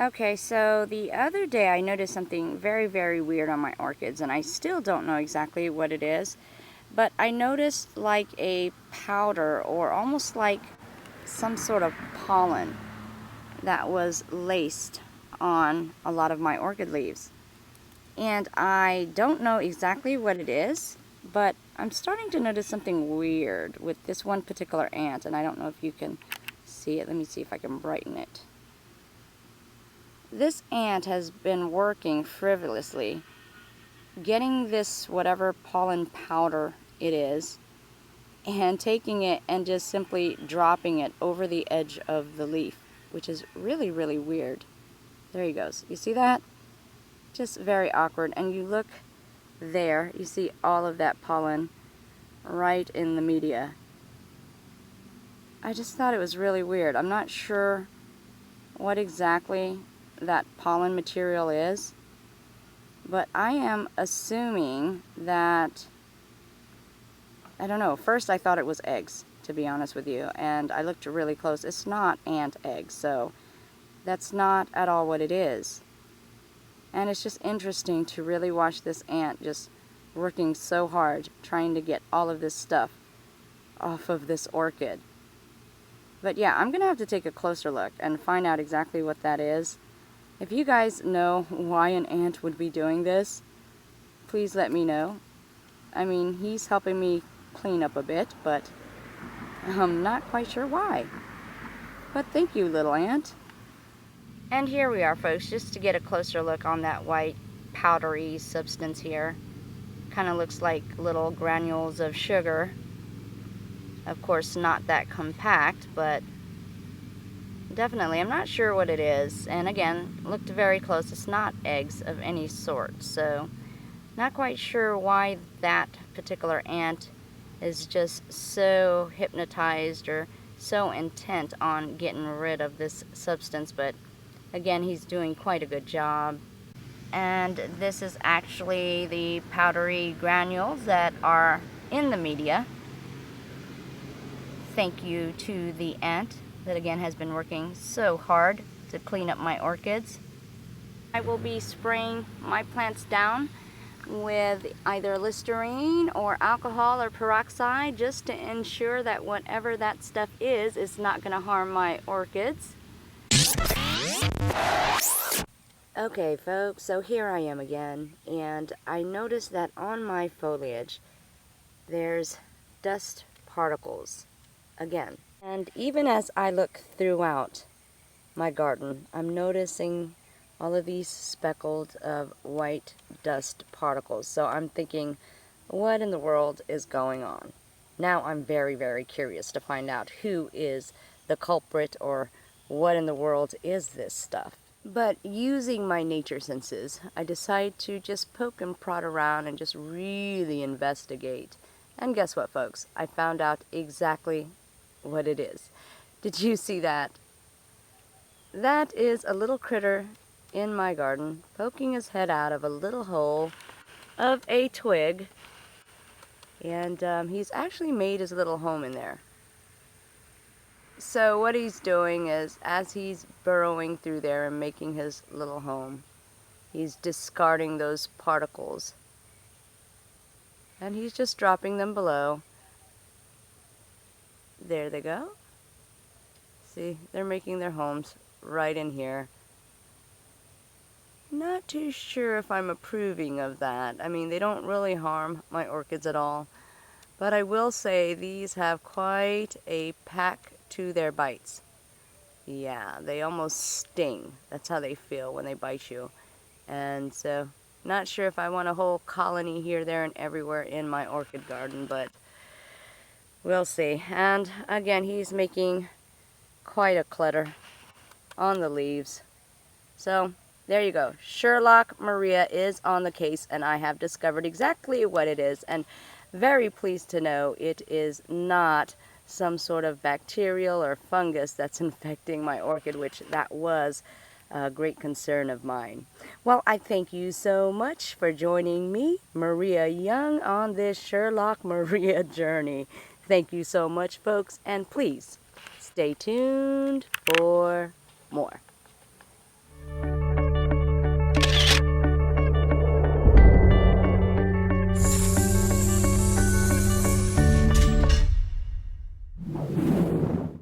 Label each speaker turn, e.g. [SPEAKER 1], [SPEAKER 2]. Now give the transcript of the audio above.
[SPEAKER 1] Okay, so the other day I noticed something very, very weird on my orchids, and I still don't know exactly what it is, but I noticed like a powder or almost like some sort of pollen that was laced on a lot of my orchid leaves. And I don't know exactly what it is, but I'm starting to notice something weird with this one particular ant, and I don't know if you can see it. Let me see if I can brighten it. This ant has been working frivolously, getting this whatever pollen powder it is, and taking it and just simply dropping it over the edge of the leaf, which is really, really weird. There he goes. You see that? Just very awkward. And you look there, you see all of that pollen right in the media. I just thought it was really weird. I'm not sure what exactly that pollen material is, but I am assuming that, I don't know, first I thought it was eggs, to be honest with you, and I looked really close. It's not ant eggs, so that's not at all what it is. And it's just interesting to really watch this ant just working so hard trying to get all of this stuff off of this orchid. But yeah, I'm gonna have to take a closer look and find out exactly what that is. If you guys know why an ant would be doing this, please let me know. I mean, he's helping me clean up a bit, but I'm not quite sure why. But thank you, little ant. And here we are, folks, just to get a closer look on that white powdery substance here. Kind of looks like little granules of sugar. Of course, not that compact, but definitely, I'm not sure what it is. And again, looked very close. It's not eggs of any sort. So, not quite sure why that particular ant is just so hypnotized or so intent on getting rid of this substance. But again, he's doing quite a good job. And this is actually the powdery granules that are in the media. Thank you to the ant that again has been working so hard to clean up my orchids. I will be spraying my plants down with either Listerine or alcohol or peroxide just to ensure that whatever that stuff is not going to harm my orchids. Okay folks, so here I am again, and I noticed that on my foliage there's dust particles again. And even as I look throughout my garden, I'm noticing all of these speckled of white dust particles. So I'm thinking, what in the world is going on? Now I'm very, very curious to find out who is the culprit or what in the world is this stuff. But using my nature senses, I decide to just poke and prod around and just really investigate. And guess what, folks? I found out exactly what it is. Did you see that? That is a little critter in my garden poking his head out of a little hole of a twig, and he's actually made his little home in there. So what he's doing is, as he's burrowing through there and making his little home, he's discarding those particles and he's just dropping them below. There they go. See, they're making their homes right in here. Not too sure if I'm approving of that. I mean, they don't really harm my orchids at all. But I will say these have quite a pack to their bites. Yeah, they almost sting. That's how they feel when they bite you. And so, not sure if I want a whole colony here, there, and everywhere in my orchid garden, but we'll see. And again, he's making quite a clutter on the leaves. So, there you go. Sherlock Maria is on the case, and I have discovered exactly what it is. And very pleased to know it is not some sort of bacterial or fungus that's infecting my orchid, which that was a great concern of mine. Well, I thank you so much for joining me, Maria Young, on this Sherlock Maria journey. Thank you so much, folks, and please stay tuned for more.